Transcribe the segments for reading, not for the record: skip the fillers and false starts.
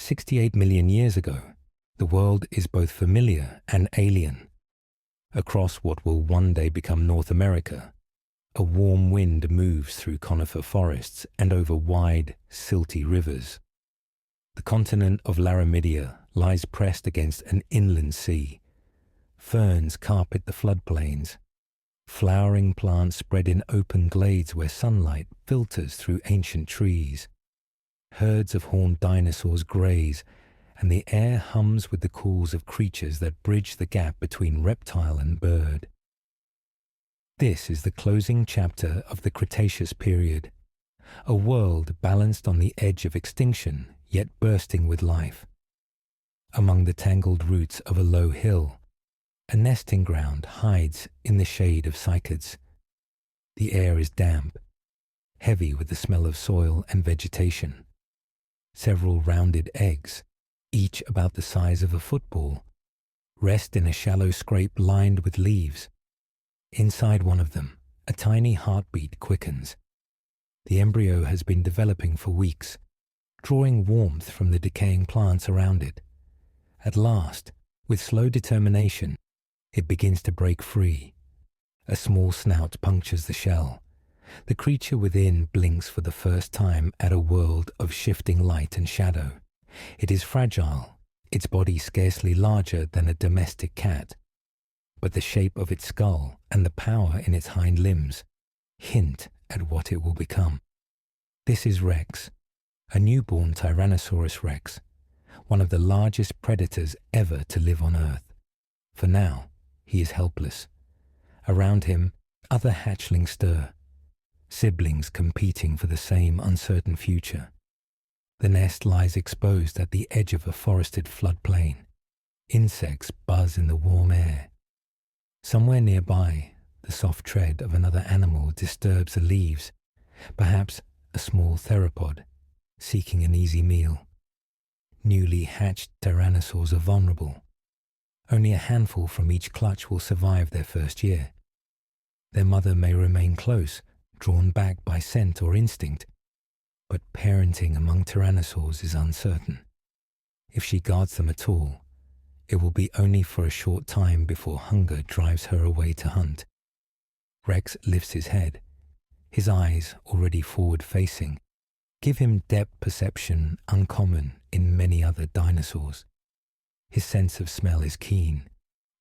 68 million years ago, the world is both familiar and alien. Across what will one day become North America, a warm wind moves through conifer forests and over wide, silty rivers. The continent of Laramidia lies pressed against an inland sea. Ferns carpet the floodplains. Flowering plants spread in open glades where sunlight filters through ancient trees. Herds of horned dinosaurs graze, and the air hums with the calls of creatures that bridge the gap between reptile and bird. This is the closing chapter of the Cretaceous period, a world balanced on the edge of extinction, yet bursting with life. Among the tangled roots of a low hill, a nesting ground hides in the shade of cycads. The air is damp, heavy with the smell of soil and vegetation. Several rounded eggs, each about the size of a football, rest in a shallow scrape lined with leaves. Inside one of them, a tiny heartbeat quickens. The embryo has been developing for weeks, drawing warmth from the decaying plants around it. At last, with slow determination, it begins to break free. A small snout punctures the shell. The creature within blinks for the first time at a world of shifting light and shadow. It is fragile, its body scarcely larger than a domestic cat. But the shape of its skull and the power in its hind limbs hint at what it will become. This is Rex, a newborn Tyrannosaurus rex, one of the largest predators ever to live on Earth. For now, he is helpless. Around him, other hatchlings stir, siblings competing for the same uncertain future. The nest lies exposed at the edge of a forested floodplain. Insects buzz in the warm air. Somewhere nearby, the soft tread of another animal disturbs the leaves, perhaps a small theropod, seeking an easy meal. Newly hatched tyrannosaurs are vulnerable. Only a handful from each clutch will survive their first year. Their mother may remain close, drawn back by scent or instinct, but parenting among tyrannosaurs is uncertain. If she guards them at all, it will be only for a short time before hunger drives her away to hunt. Rex lifts his head. His eyes, already forward-facing, give him depth perception uncommon in many other dinosaurs. His sense of smell is keen,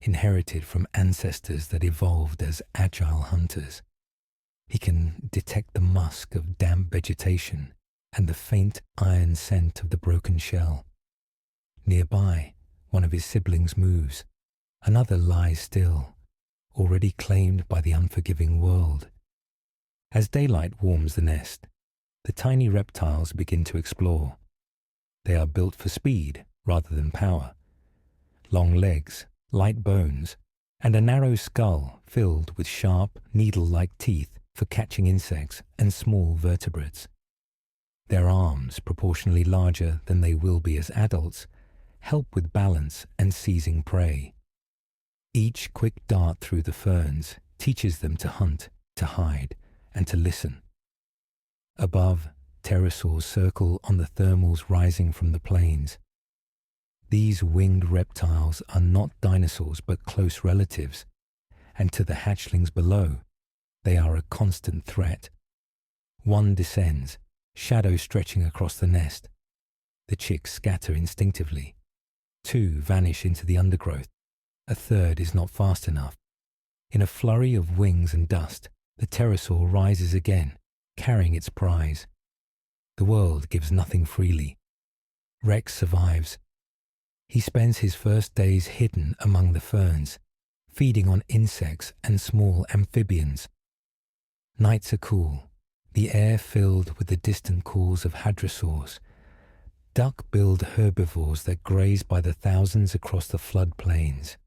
inherited from ancestors that evolved as agile hunters. He can detect the musk of damp vegetation and the faint iron scent of the broken shell. Nearby, one of his siblings moves. Another lies still, already claimed by the unforgiving world. As daylight warms the nest, the tiny reptiles begin to explore. They are built for speed rather than power. Long legs, light bones, and a narrow skull filled with sharp, needle-like teeth for catching insects and small vertebrates. Their arms, proportionally larger than they will be as adults, help with balance and seizing prey. Each quick dart through the ferns teaches them to hunt, to hide, and to listen. Above, pterosaurs circle on the thermals rising from the plains. These winged reptiles are not dinosaurs but close relatives, and to the hatchlings below, they are a constant threat. One descends, shadow stretching across the nest. The chicks scatter instinctively. Two vanish into the undergrowth. A third is not fast enough. In a flurry of wings and dust, the pterosaur rises again, carrying its prize. The world gives nothing freely. Rex survives. He spends his first days hidden among the ferns, feeding on insects and small amphibians. Nights are cool, the air filled with the distant calls of hadrosaurs, duck-billed herbivores that graze by the thousands across the floodplains.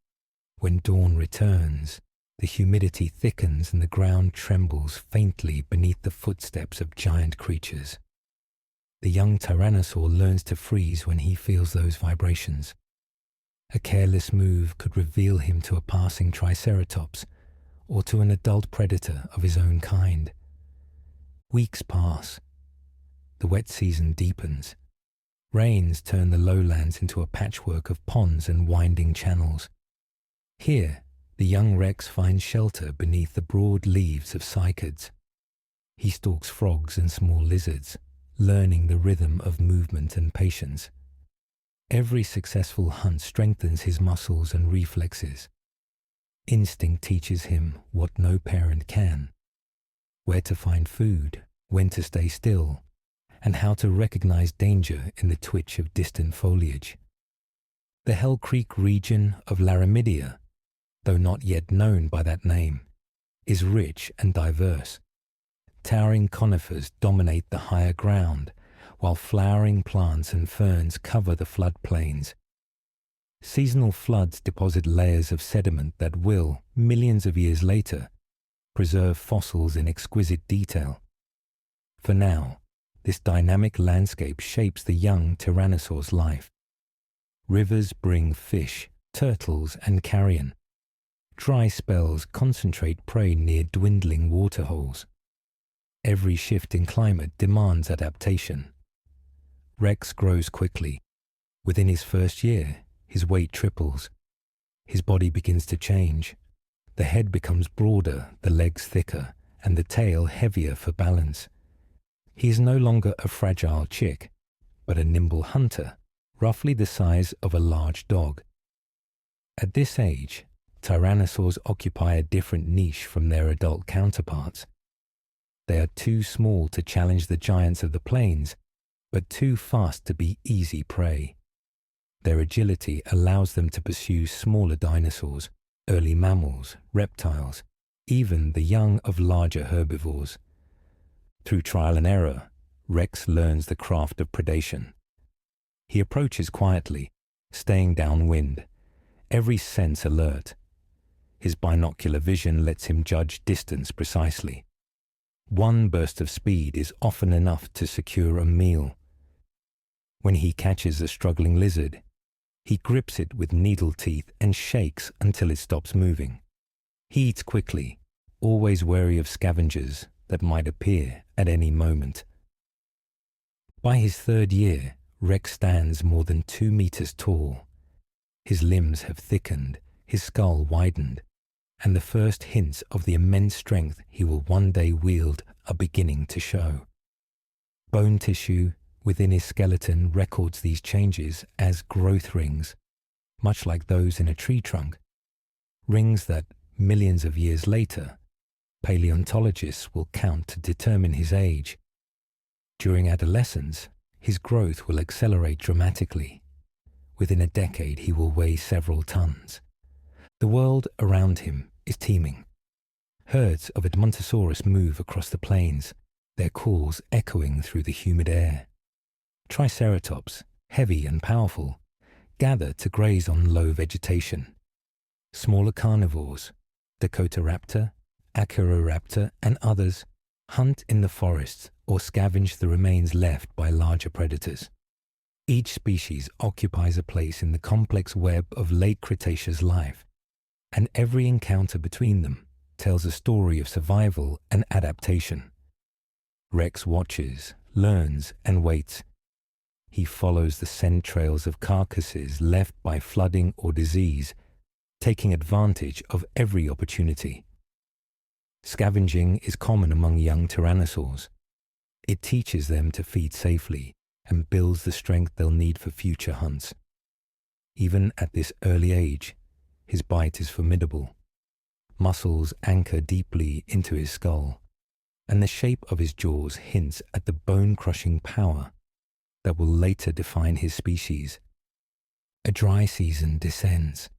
When dawn returns, the humidity thickens and the ground trembles faintly beneath the footsteps of giant creatures. The young tyrannosaur learns to freeze when he feels those vibrations. A careless move could reveal him to a passing Triceratops or to an adult predator of his own kind. Weeks pass. The wet season deepens. Rains turn the lowlands into a patchwork of ponds and winding channels. Here, the young Rex finds shelter beneath the broad leaves of cycads. He stalks frogs and small lizards, learning the rhythm of movement and patience. Every successful hunt strengthens his muscles and reflexes. Instinct teaches him what no parent can: where to find food, when to stay still, and how to recognize danger in the twitch of distant foliage. The Hell Creek region of Laramidia, though not yet known by that name, is rich and diverse. Towering conifers dominate the higher ground, while flowering plants and ferns cover the floodplains. Seasonal floods deposit layers of sediment that will, millions of years later, preserve fossils in exquisite detail. For now, this dynamic landscape shapes the young Tyrannosaur's life. Rivers bring fish, turtles, and carrion. Dry spells concentrate prey near dwindling waterholes. Every shift in climate demands adaptation. Rex grows quickly. Within his first year, his weight triples. His body begins to change. The head becomes broader, the legs thicker, and the tail heavier for balance. He is no longer a fragile chick, but a nimble hunter, roughly the size of a large dog. At this age, tyrannosaurs occupy a different niche from their adult counterparts. They are too small to challenge the giants of the plains, but too fast to be easy prey. Their agility allows them to pursue smaller dinosaurs, early mammals, reptiles, even the young of larger herbivores. Through trial and error, Rex learns the craft of predation. He approaches quietly, staying downwind, every sense alert. His binocular vision lets him judge distance precisely. One burst of speed is often enough to secure a meal. When he catches a struggling lizard, he grips it with needle teeth and shakes until it stops moving. He eats quickly, always wary of scavengers that might appear at any moment. By his third year, Rex stands more than 2 meters tall. His limbs have thickened, his skull widened, and the first hints of the immense strength he will one day wield are beginning to show. Bone tissue within his skeleton records these changes as growth rings, much like those in a tree trunk, rings that, millions of years later, paleontologists will count to determine his age. During adolescence, his growth will accelerate dramatically. Within a decade, he will weigh several tons. The world around him is teeming. Herds of Edmontosaurus move across the plains, their calls echoing through the humid air. Triceratops, heavy and powerful, gather to graze on low vegetation. Smaller carnivores, Dakotaraptor, Acuroraptor, and others, hunt in the forests or scavenge the remains left by larger predators. Each species occupies a place in the complex web of late Cretaceous life, and every encounter between them tells a story of survival and adaptation. Rex watches, learns, and waits. He follows the scent trails of carcasses left by flooding or disease, taking advantage of every opportunity. Scavenging is common among young tyrannosaurs. It teaches them to feed safely and builds the strength they'll need for future hunts. Even at this early age, his bite is formidable. Muscles anchor deeply into his skull, and the shape of his jaws hints at the bone-crushing power that will later define his species. A dry season descends.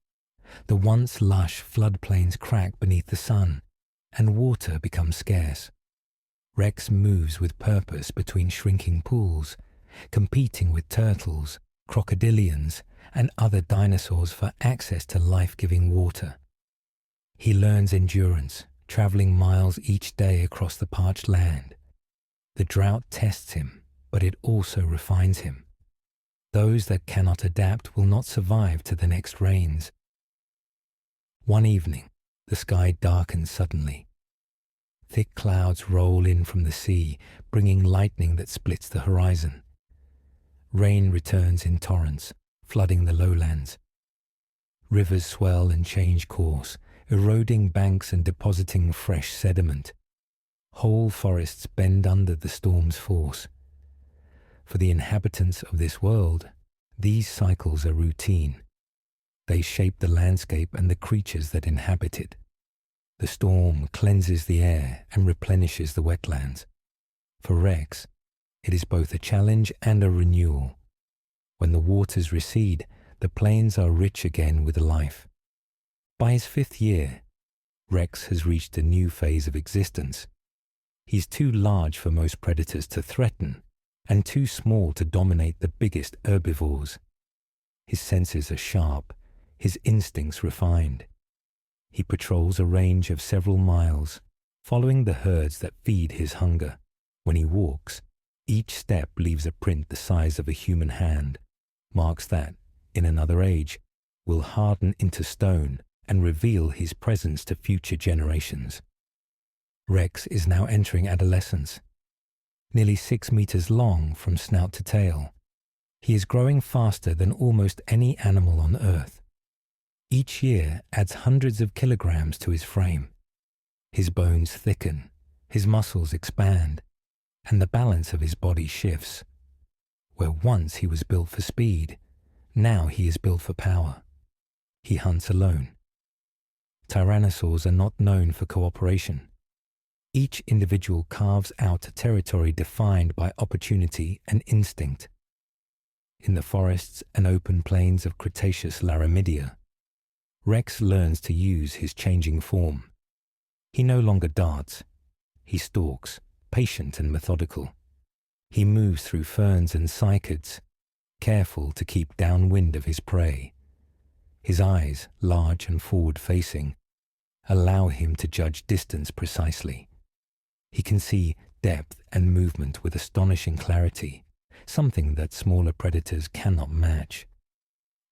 The once lush floodplains crack beneath the sun, and water becomes scarce. Rex moves with purpose between shrinking pools, competing with turtles, crocodilians, and other dinosaurs for access to life-giving water. He learns endurance, traveling miles each day across the parched land. The drought tests him, but it also refines him. Those that cannot adapt will not survive to the next rains. One evening, the sky darkens suddenly. Thick clouds roll in from the sea, bringing lightning that splits the horizon. Rain returns in torrents, flooding the lowlands. Rivers swell and change course, eroding banks and depositing fresh sediment. Whole forests bend under the storm's force. For the inhabitants of this world, these cycles are routine. They shape the landscape and the creatures that inhabit it. The storm cleanses the air and replenishes the wetlands. For Rex, it is both a challenge and a renewal. When the waters recede, the plains are rich again with life. By his 5th year, Rex has reached a new phase of existence. He's too large for most predators to threaten, and too small to dominate the biggest herbivores. His senses are sharp, his instincts refined. He patrols a range of several miles, following the herds that feed his hunger. When he walks, each step leaves a print the size of a human hand, marks that, in another age, will harden into stone and reveal his presence to future generations. Rex is now entering adolescence. Nearly 6 meters long from snout to tail, he is growing faster than almost any animal on Earth. Each year adds hundreds of kilograms to his frame. His bones thicken, his muscles expand, and the balance of his body shifts. Where once he was built for speed, now he is built for power. He hunts alone. Tyrannosaurs are not known for cooperation. Each individual carves out a territory defined by opportunity and instinct. In the forests and open plains of Cretaceous Laramidia, Rex learns to use his changing form. He no longer darts. He stalks, patient and methodical. He moves through ferns and cycads, careful to keep downwind of his prey. His eyes, large and forward-facing, allow him to judge distance precisely. He can see depth and movement with astonishing clarity, something that smaller predators cannot match.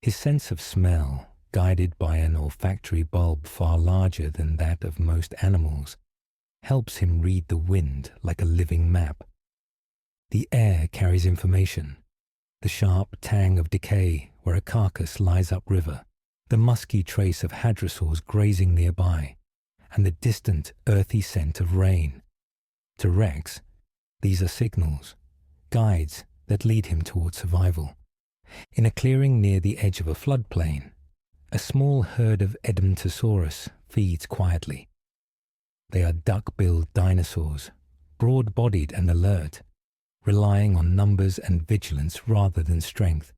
His sense of smell, guided by an olfactory bulb far larger than that of most animals, helps him read the wind like a living map. The air carries information. The sharp tang of decay where a carcass lies upriver, the musky trace of hadrosaurs grazing nearby, and the distant earthy scent of rain. To Rex, these are signals, guides that lead him towards survival. In a clearing near the edge of a floodplain, a small herd of Edmontosaurus feeds quietly. They are duck-billed dinosaurs, broad-bodied and alert, relying on numbers and vigilance rather than strength.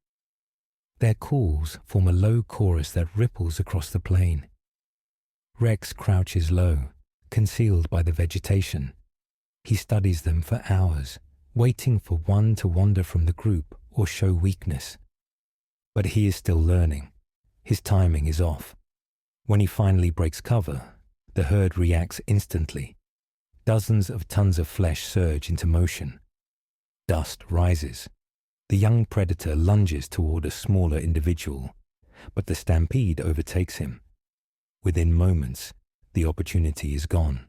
Their calls form a low chorus that ripples across the plain. Rex crouches low, concealed by the vegetation. He studies them for hours, waiting for one to wander from the group or show weakness. But he is still learning. His timing is off. When he finally breaks cover, the herd reacts instantly. Dozens of tons of flesh surge into motion. Dust rises. The young predator lunges toward a smaller individual, but the stampede overtakes him. Within moments, the opportunity is gone.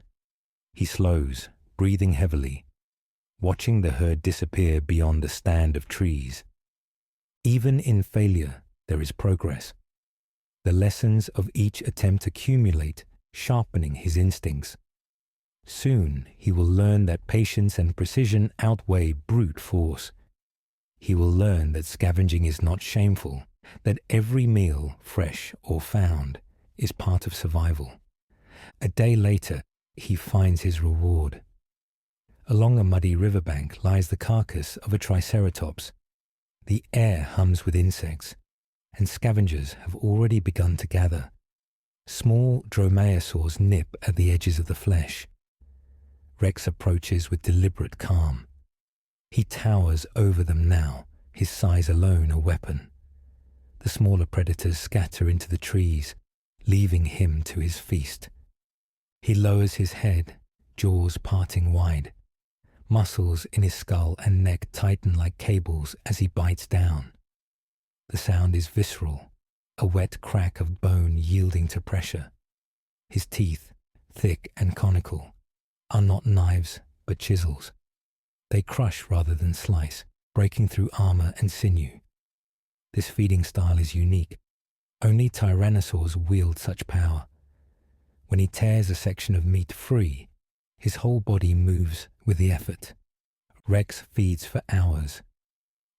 He slows, breathing heavily, watching the herd disappear beyond the stand of trees. Even in failure, there is progress. The lessons of each attempt accumulate, sharpening his instincts. Soon he will learn that patience and precision outweigh brute force. He will learn that scavenging is not shameful, that every meal, fresh or found, is part of survival. A day later, he finds his reward. Along a muddy riverbank lies the carcass of a Triceratops. The air hums with insects, and scavengers have already begun to gather. Small dromaeosaurs nip at the edges of the flesh. Rex approaches with deliberate calm. He towers over them now, his size alone a weapon. The smaller predators scatter into the trees, leaving him to his feast. He lowers his head, jaws parting wide. Muscles in his skull and neck tighten like cables as he bites down. The sound is visceral, a wet crack of bone yielding to pressure. His teeth, thick and conical, are not knives but chisels. They crush rather than slice, breaking through armor and sinew. This feeding style is unique. Only tyrannosaurs wield such power. When he tears a section of meat free, his whole body moves with the effort. Rex feeds for hours.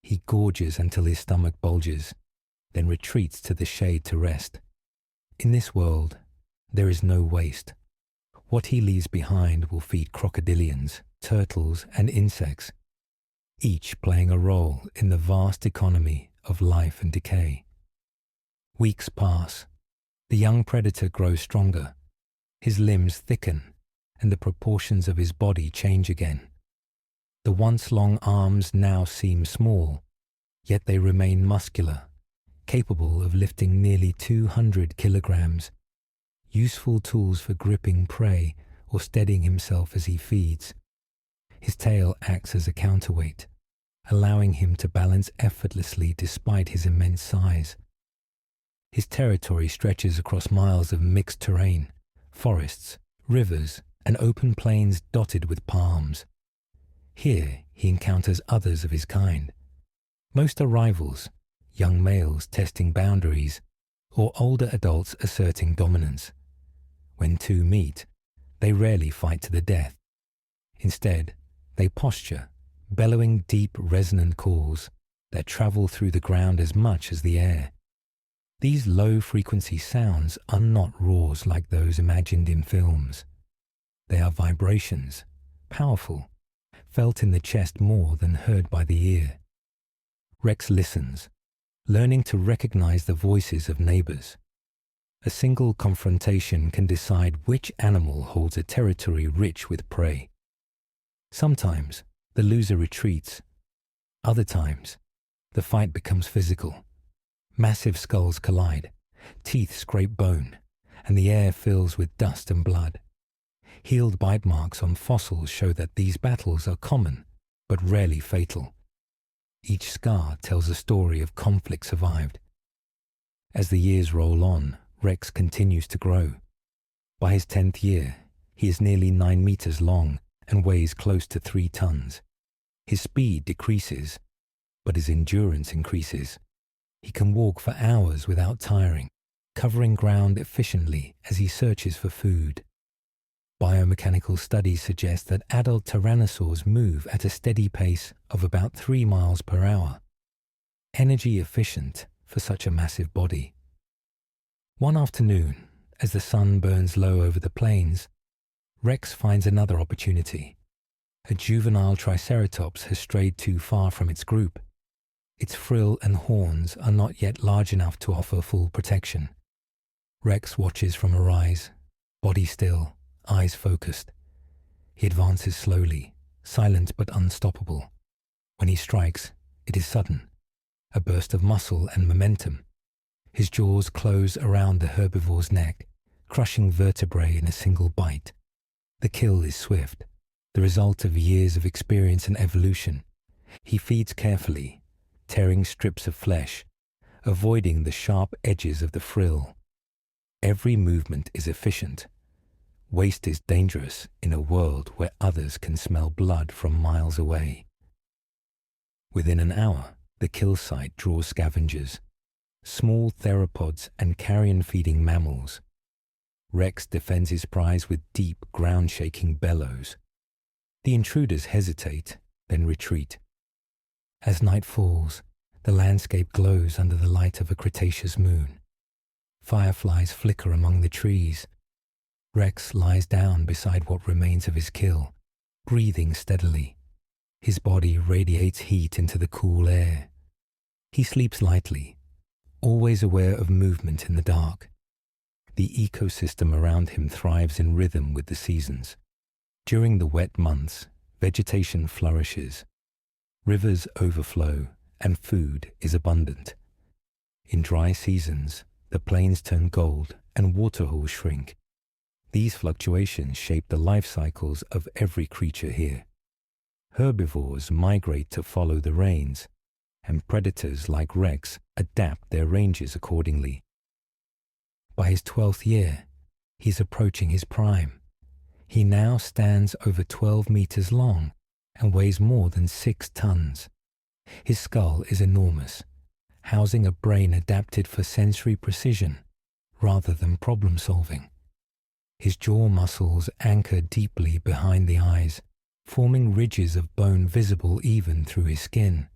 He gorges until his stomach bulges, then retreats to the shade to rest. In this world, there is no waste. What he leaves behind will feed crocodilians, turtles, and insects, each playing a role in the vast economy of life and decay. Weeks pass. The young predator grows stronger. His limbs thicken, and the proportions of his body change again. The once long arms now seem small, yet they remain muscular, capable of lifting nearly 200 kilograms, useful tools for gripping prey or steadying himself as he feeds. His tail acts as a counterweight, allowing him to balance effortlessly despite his immense size. His territory stretches across miles of mixed terrain, forests, rivers, and open plains dotted with palms. Here he encounters others of his kind. Most are rivals, young males testing boundaries, or older adults asserting dominance. When two meet, they rarely fight to the death. Instead, they posture, bellowing deep, resonant calls that travel through the ground as much as the air. These low-frequency sounds are not roars like those imagined in films. They are vibrations, powerful, felt in the chest more than heard by the ear. Rex listens, learning to recognize the voices of neighbors. A single confrontation can decide which animal holds a territory rich with prey. Sometimes the loser retreats. Other times, the fight becomes physical. Massive skulls collide, teeth scrape bone, and the air fills with dust and blood. Healed bite marks on fossils show that these battles are common, but rarely fatal. Each scar tells a story of conflict survived. As the years roll on, Rex continues to grow. By his 10th year, he is nearly 9 meters long and weighs close to 3 tons. His speed decreases, but his endurance increases. He can walk for hours without tiring, covering ground efficiently as he searches for food. Biomechanical studies suggest that adult tyrannosaurs move at a steady pace of about 3 miles per hour, energy efficient for such a massive body. One afternoon, as the sun burns low over the plains, Rex finds another opportunity. A juvenile Triceratops has strayed too far from its group. Its frill and horns are not yet large enough to offer full protection. Rex watches from a rise, body still, eyes focused. He advances slowly, silent but unstoppable. When he strikes, it is sudden, a burst of muscle and momentum. His jaws close around the herbivore's neck, crushing vertebrae in a single bite. The kill is swift, the result of years of experience and evolution. He feeds carefully, tearing strips of flesh, avoiding the sharp edges of the frill. Every movement is efficient. Waste is dangerous in a world where others can smell blood from miles away. Within an hour, the kill site draws scavengers, small theropods and carrion-feeding mammals. Rex defends his prize with deep, ground-shaking bellows. The intruders hesitate, then retreat. As night falls, the landscape glows under the light of a Cretaceous moon. Fireflies flicker among the trees. Rex lies down beside what remains of his kill, breathing steadily. His body radiates heat into the cool air. He sleeps lightly, always aware of movement in the dark. The ecosystem around him thrives in rhythm with the seasons. During the wet months, vegetation flourishes. Rivers overflow and food is abundant. In dry seasons, the plains turn gold and waterholes shrink. These fluctuations shape the life cycles of every creature here. Herbivores migrate to follow the rains, and predators like Rex adapt their ranges accordingly. By his 12th year, he's approaching his prime. He now stands over 12 meters long and weighs more than 6 tons. His skull is enormous, housing a brain adapted for sensory precision rather than problem solving. His jaw muscles anchor deeply behind the eyes, forming ridges of bone visible even through his skin.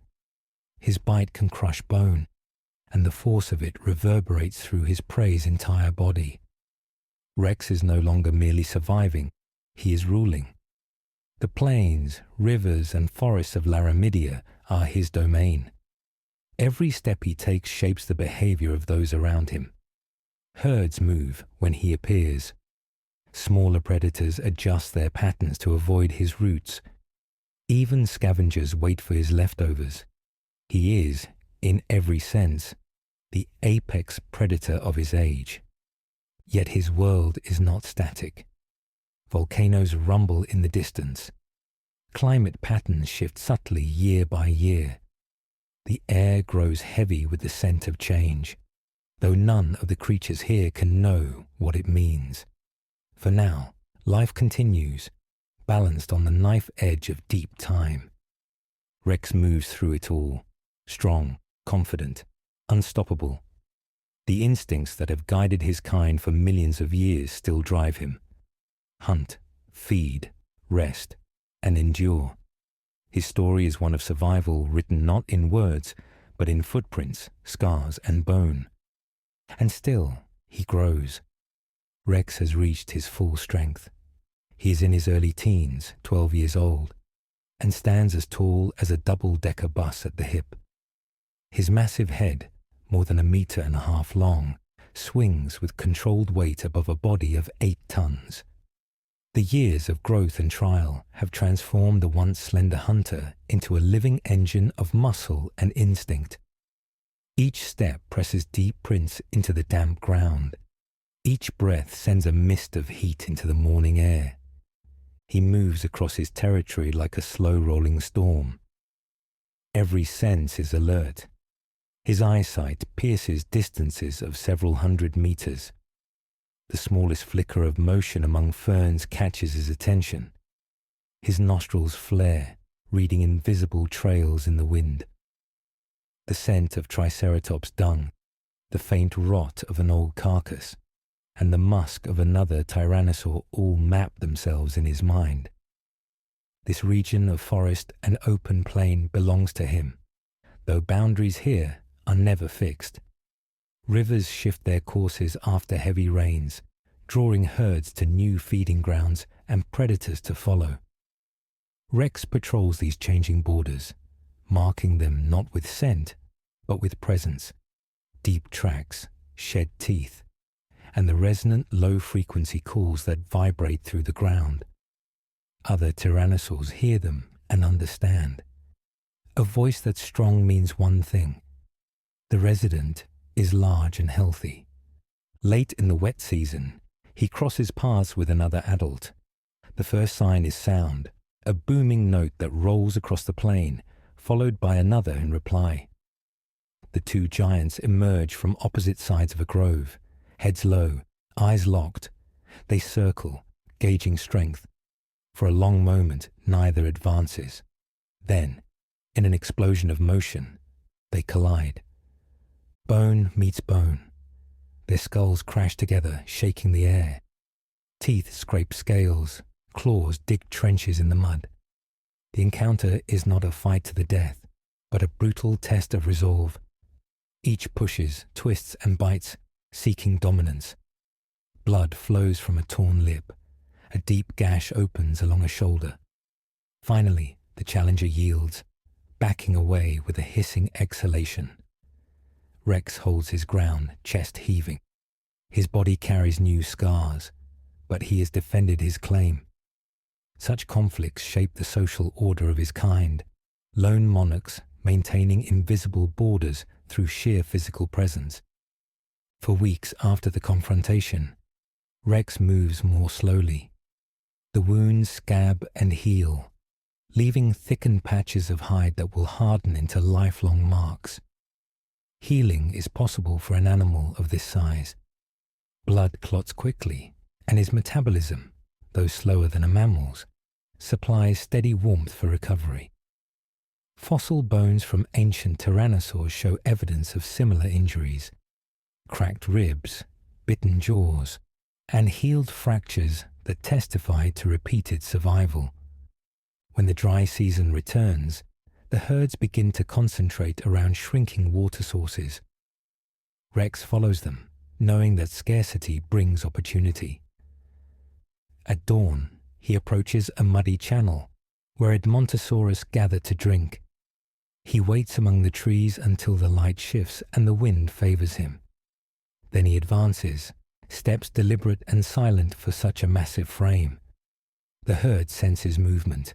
His bite can crush bone, and the force of it reverberates through his prey's entire body. Rex is no longer merely surviving, he is ruling. The plains, rivers, and forests of Laramidia are his domain. Every step he takes shapes the behavior of those around him. Herds move when he appears. Smaller predators adjust their patterns to avoid his routes. Even scavengers wait for his leftovers. He is, in every sense, the apex predator of his age. Yet his world is not static. Volcanoes rumble in the distance. Climate patterns shift subtly year by year. The air grows heavy with the scent of change, though none of the creatures here can know what it means. For now, life continues, balanced on the knife edge of deep time. Rex moves through it all, strong, confident, unstoppable. The instincts that have guided his kind for millions of years still drive him. Hunt, feed, rest, and endure. His story is one of survival written not in words, but in footprints, scars, and bone. And still, he grows. Rex has reached his full strength. He is in his early teens, 12 years old, and stands as tall as a double-decker bus at the hip. His massive head, more than 1.5 meters long, swings with controlled weight above a body of 8 tons. The years of growth and trial have transformed the once slender hunter into a living engine of muscle and instinct. Each step presses deep prints into the damp ground. Each breath sends a mist of heat into the morning air. He moves across his territory like a slow-rolling storm. Every sense is alert. His eyesight pierces distances of several 100 meters. The smallest flicker of motion among ferns catches his attention. His nostrils flare, reading invisible trails in the wind. The scent of Triceratops dung, the faint rot of an old carcass, and the musk of another tyrannosaur all map themselves in his mind. This region of forest and open plain belongs to him, though boundaries here are never fixed. Rivers shift their courses after heavy rains, drawing herds to new feeding grounds and predators to follow. Rex patrols these changing borders, marking them not with scent, but with presence, deep tracks, shed teeth, and the resonant low-frequency calls that vibrate through the ground. Other tyrannosaurs hear them and understand. A voice that's strong means one thing. The resident is large and healthy. Late in the wet season, he crosses paths with another adult. The first sign is sound, a booming note that rolls across the plain, followed by another in reply. The two giants emerge from opposite sides of a grove, heads low, eyes locked. They circle, gauging strength. For a long moment, neither advances. Then, in an explosion of motion, they collide. Bone meets bone. Their skulls crash together, shaking the air. Teeth scrape scales, claws dig trenches in the mud. The encounter is not a fight to the death, but a brutal test of resolve. Each pushes, twists, and bites, seeking dominance. Blood flows from a torn lip. A deep gash opens along a shoulder. Finally, the challenger yields, backing away with a hissing exhalation. Rex holds his ground, chest heaving. His body carries new scars, but he has defended his claim. Such conflicts shape the social order of his kind, lone monarchs maintaining invisible borders through sheer physical presence. For weeks after the confrontation, Rex moves more slowly. The wounds scab and heal, leaving thickened patches of hide that will harden into lifelong marks. Healing is possible for an animal of this size. Blood clots quickly, and his metabolism, though slower than a mammal's, supplies steady warmth for recovery. Fossil bones from ancient tyrannosaurs show evidence of similar injuries: cracked ribs, bitten jaws, and healed fractures that testify to repeated survival. When the dry season returns, the herds begin to concentrate around shrinking water sources. Rex follows them, knowing that scarcity brings opportunity. At dawn, he approaches a muddy channel where Edmontosaurus gather to drink. He waits among the trees until the light shifts and the wind favors him. Then he advances, steps deliberate and silent for such a massive frame. The herd senses movement.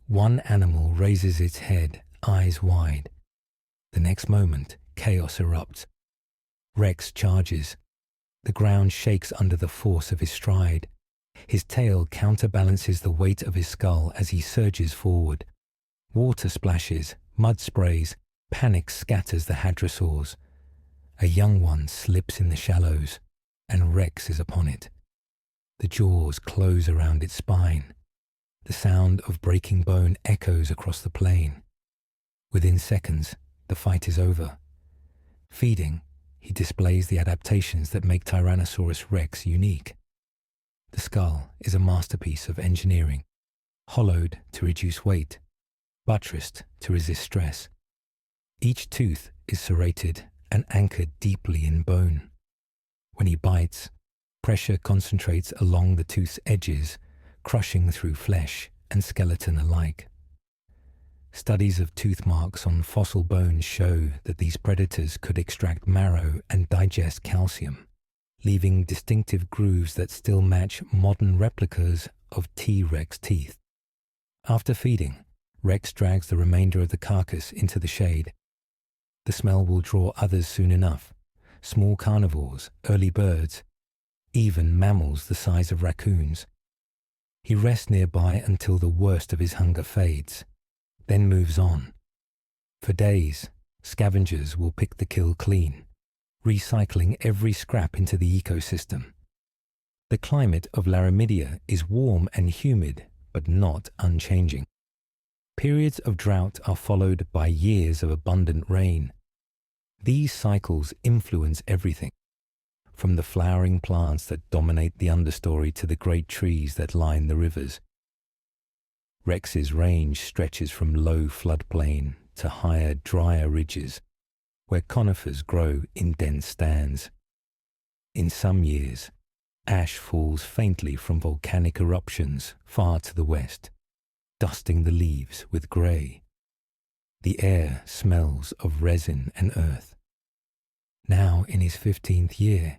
One animal raises its head, eyes wide. The next moment, chaos erupts. Rex charges. The ground shakes under the force of his stride. His tail counterbalances the weight of his skull as he surges forward. Water splashes, mud sprays, panic scatters the hadrosaurs. A young one slips in the shallows, and Rex is upon it. The jaws close around its spine. The sound of breaking bone echoes across the plain. Within seconds, the fight is over. Feeding, he displays the adaptations that make Tyrannosaurus rex unique. The skull is a masterpiece of engineering, hollowed to reduce weight, buttressed to resist stress. Each tooth is serrated and anchored deeply in bone. When he bites, pressure concentrates along the tooth's edges, crushing through flesh and skeleton alike. Studies of tooth marks on fossil bones show that these predators could extract marrow and digest calcium, leaving distinctive grooves that still match modern replicas of T-Rex teeth. After feeding, Rex drags the remainder of the carcass into the shade. The smell will draw others soon enough: small carnivores, early birds, even mammals the size of raccoons. He rests nearby until the worst of his hunger fades, then moves on. For days, scavengers will pick the kill clean, recycling every scrap into the ecosystem. The climate of Laramidia is warm and humid, but not unchanging. Periods of drought are followed by years of abundant rain. These cycles influence everything, from the flowering plants that dominate the understory to the great trees that line the rivers. Rex's range stretches from low floodplain to higher, drier ridges, where conifers grow in dense stands. In some years, ash falls faintly from volcanic eruptions far to the west, dusting the leaves with grey. The air smells of resin and earth. Now, in his 15th year,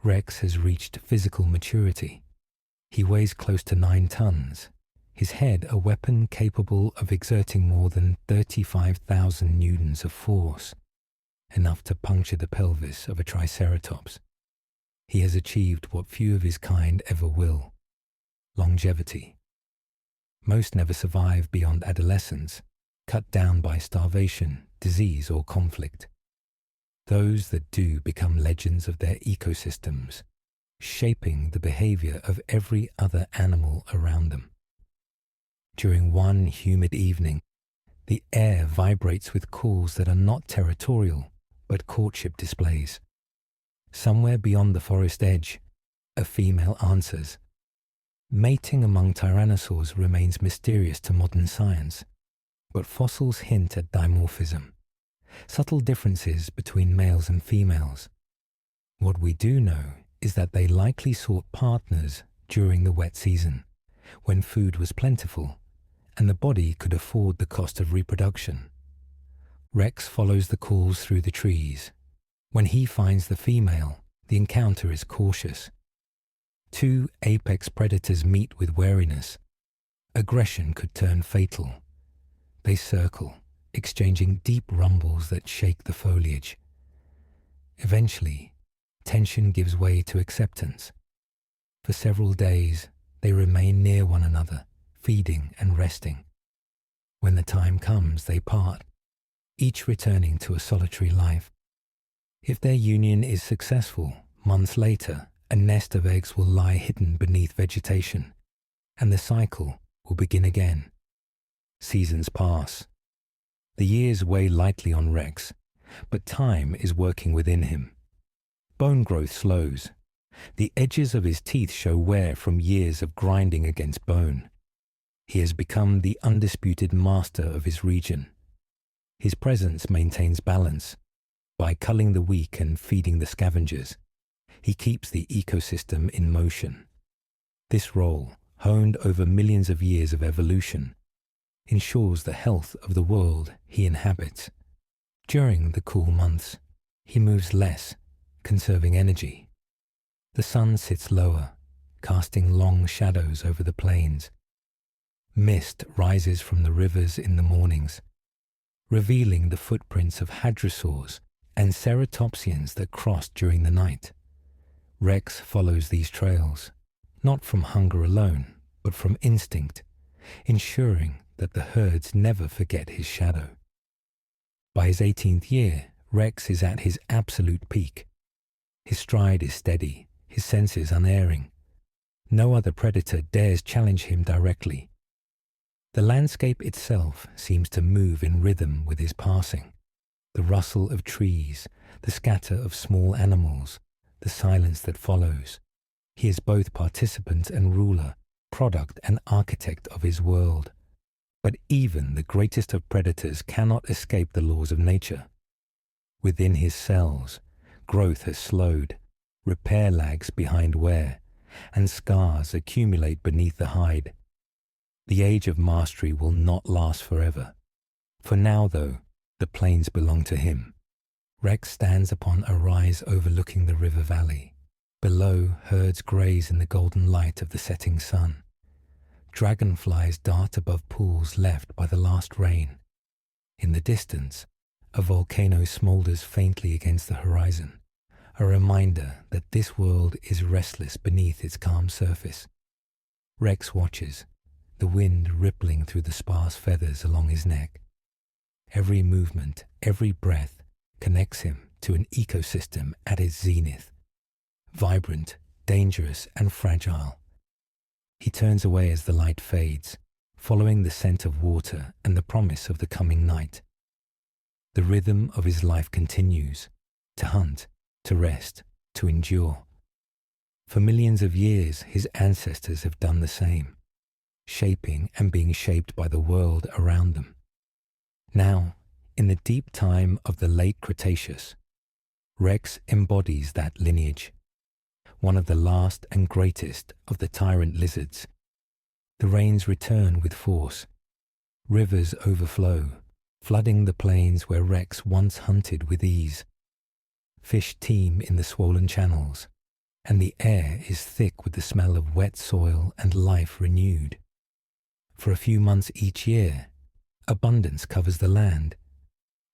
Rex has reached physical maturity. He weighs close to 9 tons, his head a weapon capable of exerting more than 35,000 newtons of force, enough to puncture the pelvis of a Triceratops. He has achieved what few of his kind ever will: longevity. Most never survive beyond adolescence, cut down by starvation, disease, or conflict. Those that do become legends of their ecosystems, shaping the behavior of every other animal around them. During one humid evening, the air vibrates with calls that are not territorial, but courtship displays. Somewhere beyond the forest edge, a female answers. Mating among tyrannosaurs remains mysterious to modern science, but fossils hint at dimorphism, subtle differences between males and females. What we do know is that they likely sought partners during the wet season, when food was plentiful and the body could afford the cost of reproduction. Rex follows the calls through the trees. When he finds the female, the encounter is cautious. 2 apex predators meet with wariness. Aggression could turn fatal. They circle, exchanging deep rumbles that shake the foliage. Eventually, tension gives way to acceptance. For several days, they remain near one another, feeding and resting. When the time comes, they part, each returning to a solitary life. If their union is successful, months later, a nest of eggs will lie hidden beneath vegetation, and the cycle will begin again. Seasons pass. The years weigh lightly on Rex, but time is working within him. Bone growth slows. The edges of his teeth show wear from years of grinding against bone. He has become the undisputed master of his region. His presence maintains balance. By culling the weak and feeding the scavengers, he keeps the ecosystem in motion. This role, honed over millions of years of evolution, ensures the health of the world he inhabits. During the cool months, he moves less, conserving energy. The sun sits lower, casting long shadows over the plains. Mist rises from the rivers in the mornings, revealing the footprints of hadrosaurs and ceratopsians that crossed during the night. Rex follows these trails, not from hunger alone, but from instinct, ensuring that the herds never forget his shadow. By his 18th year, Rex is at his absolute peak. His stride is steady, his senses unerring. No other predator dares challenge him directly. The landscape itself seems to move in rhythm with his passing. The rustle of trees, the scatter of small animals, the silence that follows. He is both participant and ruler, product and architect of his world. But even the greatest of predators cannot escape the laws of nature. Within his cells, growth has slowed, repair lags behind wear, and scars accumulate beneath the hide. The age of mastery will not last forever. For now, though, the plains belong to him. Rex stands upon a rise overlooking the river valley. Below, herds graze in the golden light of the setting sun. Dragonflies dart above pools left by the last rain. In the distance, a volcano smoulders faintly against the horizon, a reminder that this world is restless beneath its calm surface. Rex watches, the wind rippling through the sparse feathers along his neck. Every movement, every breath connects him to an ecosystem at its zenith. Vibrant, dangerous, and fragile. He turns away as the light fades, following the scent of water and the promise of the coming night. The rhythm of his life continues, to hunt, to rest, to endure. For millions of years, his ancestors have done the same, shaping and being shaped by the world around them. Now, in the deep time of the Late Cretaceous, Rex embodies that lineage, one of the last and greatest of the tyrant lizards. The rains return with force. Rivers overflow, flooding the plains where Rex once hunted with ease. Fish teem in the swollen channels, and the air is thick with the smell of wet soil and life renewed. For a few months each year, abundance covers the land.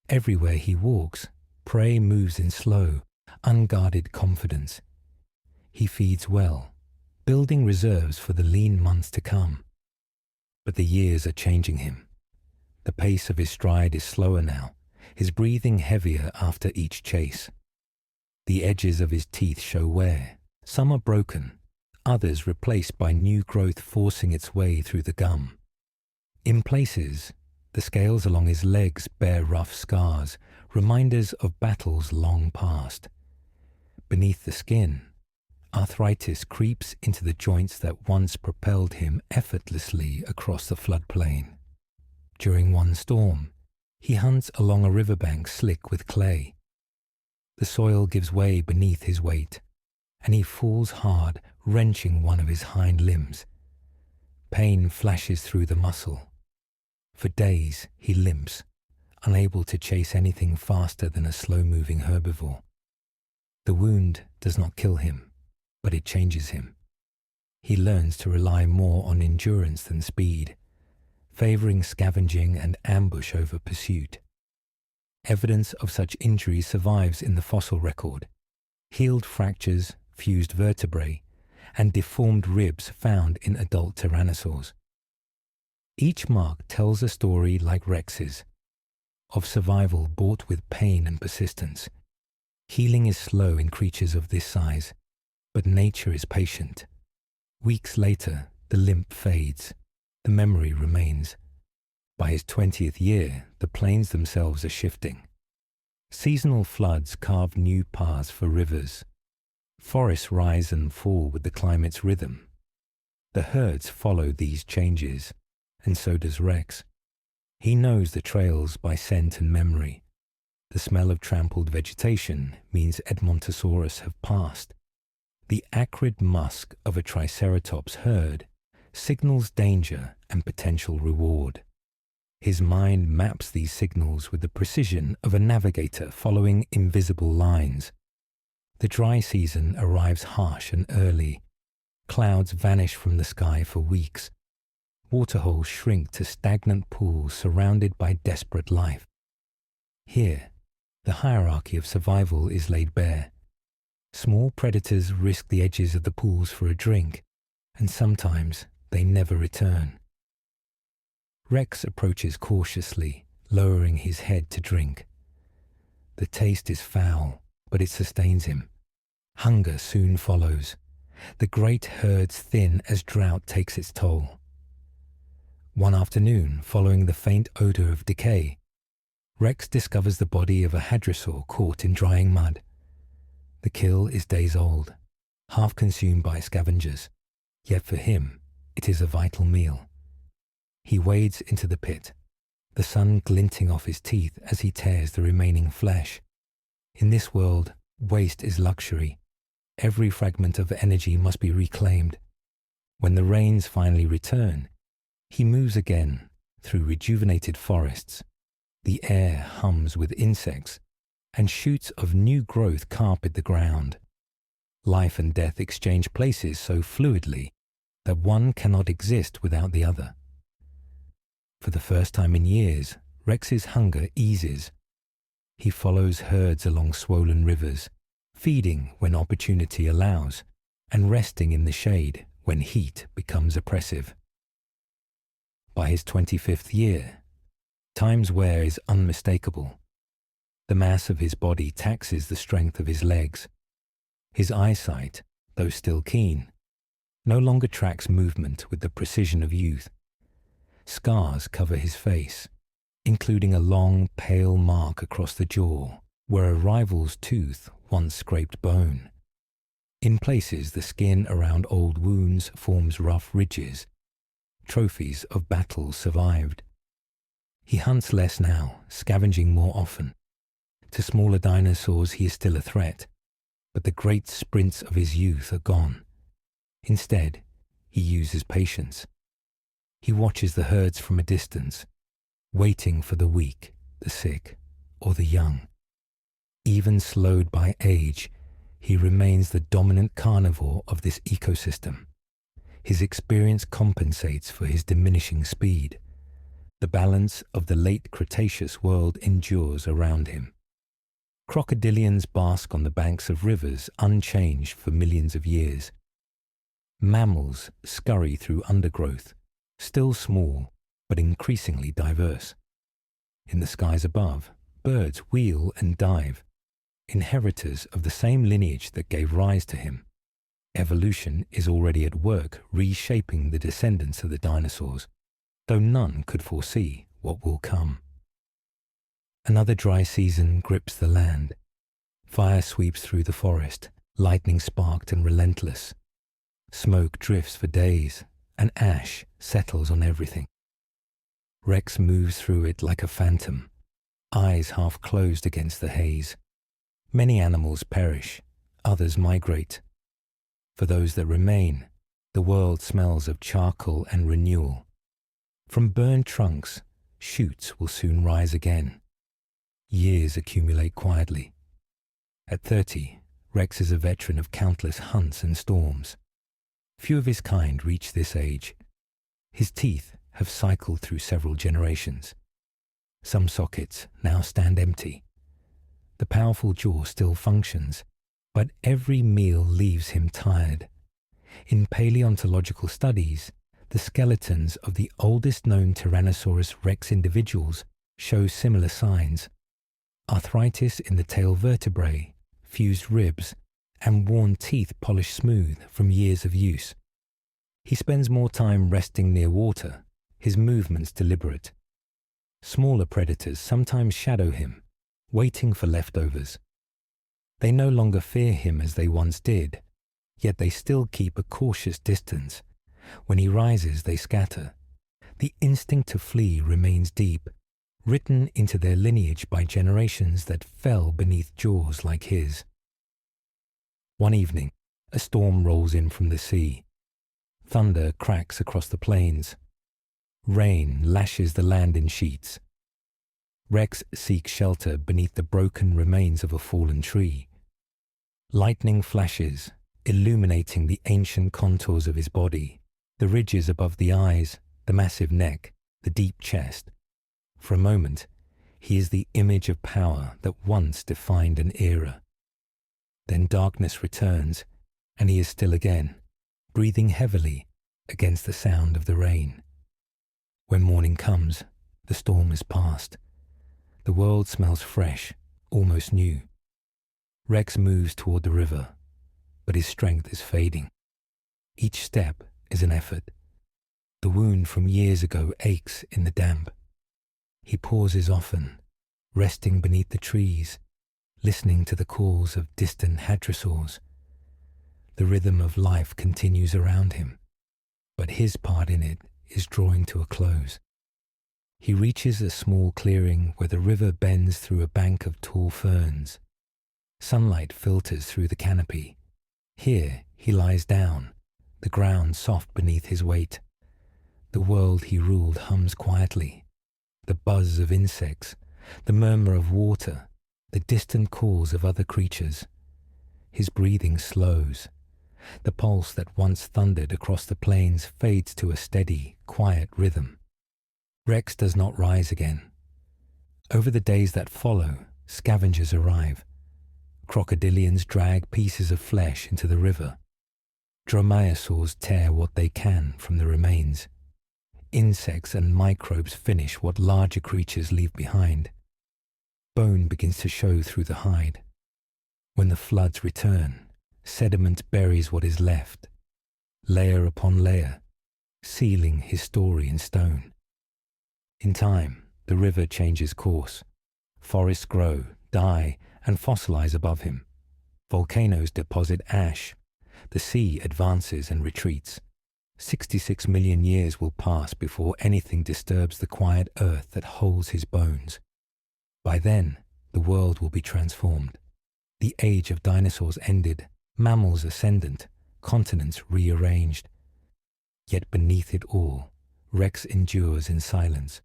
Everywhere he walks, prey moves in slow, unguarded confidence. He feeds well, building reserves for the lean months to come. But the years are changing him. The pace of his stride is slower now, his breathing heavier after each chase. The edges of his teeth show wear. Some are broken, others replaced by new growth forcing its way through the gum. In places, the scales along his legs bear rough scars, reminders of battles long past. Beneath the skin, arthritis creeps into the joints that once propelled him effortlessly across the floodplain. During one storm, he hunts along a riverbank slick with clay. The soil gives way beneath his weight, and he falls hard, wrenching one of his hind limbs. Pain flashes through the muscle. For days he limps, unable to chase anything faster than a slow-moving herbivore. The wound does not kill him, but it changes him. He learns to rely more on endurance than speed, favoring scavenging and ambush over pursuit. Evidence of such injury survives in the fossil record. Healed fractures, fused vertebrae, and deformed ribs found in adult tyrannosaurs. Each mark tells a story like Rex's, of survival bought with pain and persistence. Healing is slow in creatures of this size, but nature is patient. Weeks later, the limp fades, the memory remains. By his 20th year, the plains themselves are shifting. Seasonal floods carve new paths for rivers. Forests rise and fall with the climate's rhythm. The herds follow these changes, and so does Rex. He knows the trails by scent and memory. The smell of trampled vegetation means Edmontosaurus have passed. The acrid musk of a Triceratops herd signals danger and potential reward. His mind maps these signals with the precision of a navigator following invisible lines. The dry season arrives harsh and early. Clouds vanish from the sky for weeks. Waterholes shrink to stagnant pools surrounded by desperate life. Here, the hierarchy of survival is laid bare. Small predators risk the edges of the pools for a drink, and sometimes they never return. Rex approaches cautiously, lowering his head to drink. The taste is foul, but it sustains him. Hunger soon follows. The great herds thin as drought takes its toll. One afternoon, following the faint odor of decay, Rex discovers the body of a hadrosaur caught in drying mud. The kill is days old, half consumed by scavengers, yet for him it is a vital meal. He wades into the pit, the sun glinting off his teeth as he tears the remaining flesh. In this world, waste is luxury. Every fragment of energy must be reclaimed. When the rains finally return, he moves again through rejuvenated forests. The air hums with insects, and shoots of new growth carpet the ground. Life and death exchange places so fluidly that one cannot exist without the other. For the first time in years, Rex's hunger eases. He follows herds along swollen rivers, feeding when opportunity allows, and resting in the shade when heat becomes oppressive. By his 25th year, time's wear is unmistakable. The mass of his body taxes the strength of his legs. His eyesight, though still keen, no longer tracks movement with the precision of youth. Scars cover his face, including a long, pale mark across the jaw where a rival's tooth once scraped bone. In places, the skin around old wounds forms rough ridges, trophies of battles survived. He hunts less now, scavenging more often. To smaller dinosaurs he is still a threat, but the great sprints of his youth are gone. Instead, he uses patience. He watches the herds from a distance, waiting for the weak, the sick, or the young. Even slowed by age, he remains the dominant carnivore of this ecosystem. His experience compensates for his diminishing speed. The balance of the late Cretaceous world endures around him. Crocodilians bask on the banks of rivers unchanged for millions of years. Mammals scurry through undergrowth, still small but increasingly diverse. In the skies above, birds wheel and dive, inheritors of the same lineage that gave rise to him. Evolution is already at work reshaping the descendants of the dinosaurs, though none could foresee what will come. Another dry season grips the land. Fire sweeps through the forest, lightning sparked and relentless. Smoke drifts for days, and ash settles on everything. Rex moves through it like a phantom, eyes half closed against the haze. Many animals perish, others migrate. For those that remain, the world smells of charcoal and renewal. From burned trunks, shoots will soon rise again. Years accumulate quietly. At 30, Rex is a veteran of countless hunts and storms. Few of his kind reach this age. His teeth have cycled through several generations. Some sockets now stand empty. The powerful jaw still functions, but every meal leaves him tired. In paleontological studies, the skeletons of the oldest known Tyrannosaurus rex individuals show similar signs. Arthritis in the tail vertebrae, fused ribs, and worn teeth polished smooth from years of use. He spends more time resting near water, his movements deliberate. Smaller predators sometimes shadow him, waiting for leftovers. They no longer fear him as they once did, yet they still keep a cautious distance. When he rises, they scatter. The instinct to flee remains deep, written into their lineage by generations that fell beneath jaws like his. One evening, a storm rolls in from the sea. Thunder cracks across the plains. Rain lashes the land in sheets. Rex seeks shelter beneath the broken remains of a fallen tree. Lightning flashes, illuminating the ancient contours of his body, the ridges above the eyes, the massive neck, the deep chest. For a moment, he is the image of power that once defined an era. Then darkness returns, and he is still again, breathing heavily against the sound of the rain. When morning comes, the storm is past. The world smells fresh, almost new. Rex moves toward the river, but his strength is fading. Each step is an effort. The wound from years ago aches in the damp. He pauses often, resting beneath the trees, listening to the calls of distant hadrosaurs. The rhythm of life continues around him, but his part in it is drawing to a close. He reaches a small clearing where the river bends through a bank of tall ferns. Sunlight filters through the canopy. Here he lies down, the ground soft beneath his weight. The world he ruled hums quietly. The buzz of insects, the murmur of water, the distant calls of other creatures. His breathing slows. The pulse that once thundered across the plains fades to a steady, quiet rhythm. Rex does not rise again. Over the days that follow, scavengers arrive. Crocodilians drag pieces of flesh into the river. Dromaeosaurs tear what they can from the remains. Insects and microbes finish what larger creatures leave behind. Bone begins to show through the hide. When the floods return, sediment buries what is left, layer upon layer, sealing his story in stone. In time, the river changes course. Forests grow, die, and fossilize above him. Volcanoes deposit ash. The sea advances and retreats. 66 million years will pass before anything disturbs the quiet earth that holds his bones. By then, the world will be transformed. The age of dinosaurs ended, mammals ascendant, continents rearranged. Yet beneath it all, Rex endures in silence,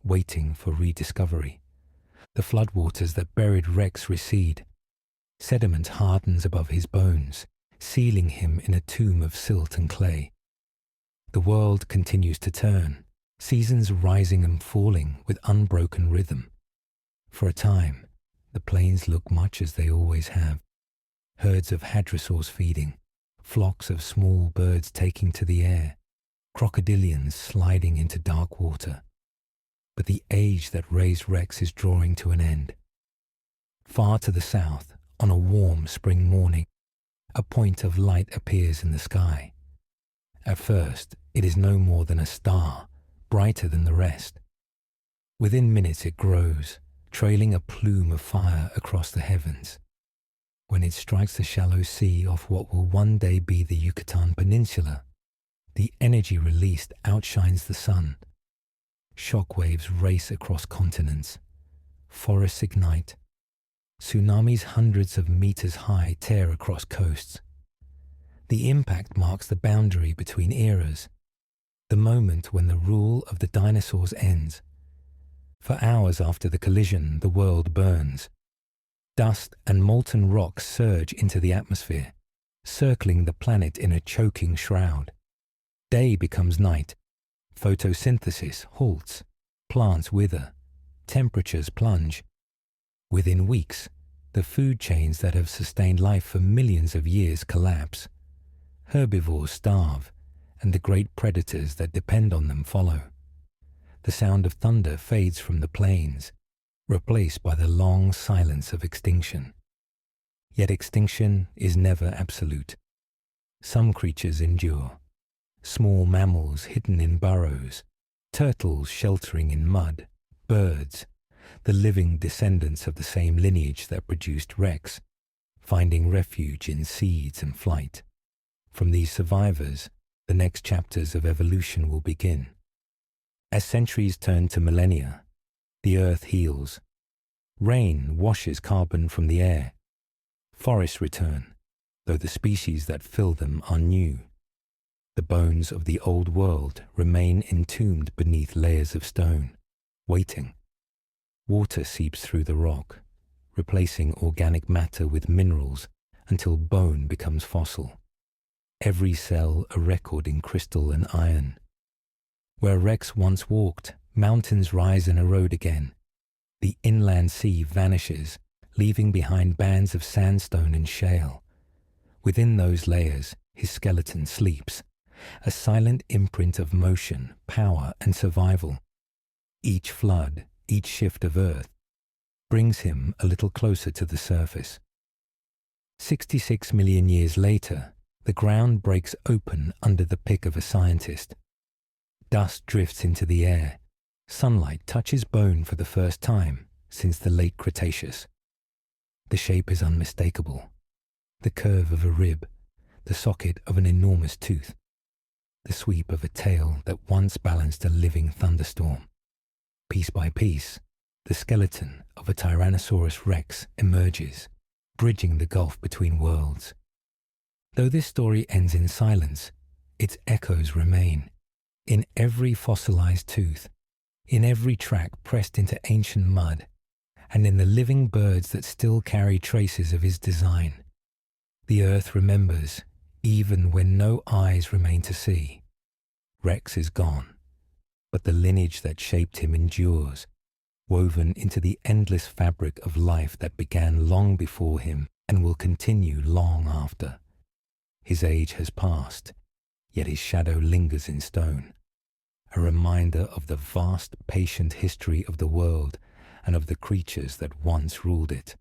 waiting for rediscovery. The floodwaters that buried Rex recede. Sediment hardens above his bones, sealing him in a tomb of silt and clay. The world continues to turn, seasons rising and falling with unbroken rhythm. For a time, the plains look much as they always have. Herds of hadrosaurs feeding, flocks of small birds taking to the air, crocodilians sliding into dark water. But the age that raised Rex is drawing to an end. Far to the south, on a warm spring morning, a point of light appears in the sky. At first, it is no more than a star, brighter than the rest. Within minutes it grows, trailing a plume of fire across the heavens. When it strikes the shallow sea off what will one day be the Yucatan Peninsula, the energy released outshines the sun. Shockwaves race across continents. Forests ignite. Tsunamis hundreds of meters high tear across coasts. The impact marks the boundary between eras, the moment when the rule of the dinosaurs ends. For hours after the collision, the world burns. Dust and molten rock surge into the atmosphere, circling the planet in a choking shroud. Day becomes night. Photosynthesis halts. Plants wither. Temperatures plunge. Within weeks, the food chains that have sustained life for millions of years collapse. Herbivores starve, and the great predators that depend on them follow. The sound of thunder fades from the plains, replaced by the long silence of extinction. Yet extinction is never absolute. Some creatures endure. Small mammals hidden in burrows, turtles sheltering in mud, birds, the living descendants of the same lineage that produced Rex, finding refuge in seeds and flight. From these survivors, the next chapters of evolution will begin. As centuries turn to millennia, the earth heals. Rain washes carbon from the air. Forests return, though the species that fill them are new. The bones of the old world remain entombed beneath layers of stone, waiting. Water seeps through the rock, replacing organic matter with minerals until bone becomes fossil. Every cell a record in crystal and iron. Where Rex once walked, mountains rise and erode again. The inland sea vanishes, leaving behind bands of sandstone and shale. Within those layers, his skeleton sleeps, a silent imprint of motion, power, and survival. Each flood, each shift of earth, brings him a little closer to the surface. 66 million years later, the ground breaks open under the pick of a scientist. Dust drifts into the air. Sunlight touches bone for the first time since the Late Cretaceous. The shape is unmistakable. The curve of a rib, the socket of an enormous tooth, the sweep of a tail that once balanced a living thunderstorm. Piece by piece, the skeleton of a Tyrannosaurus rex emerges, bridging the gulf between worlds. Though this story ends in silence, its echoes remain. In every fossilized tooth, in every track pressed into ancient mud, and in the living birds that still carry traces of his design. The earth remembers, even when no eyes remain to see. Rex is gone, but the lineage that shaped him endures, woven into the endless fabric of life that began long before him and will continue long after. His age has passed, yet his shadow lingers in stone, a reminder of the vast, patient history of the world and of the creatures that once ruled it.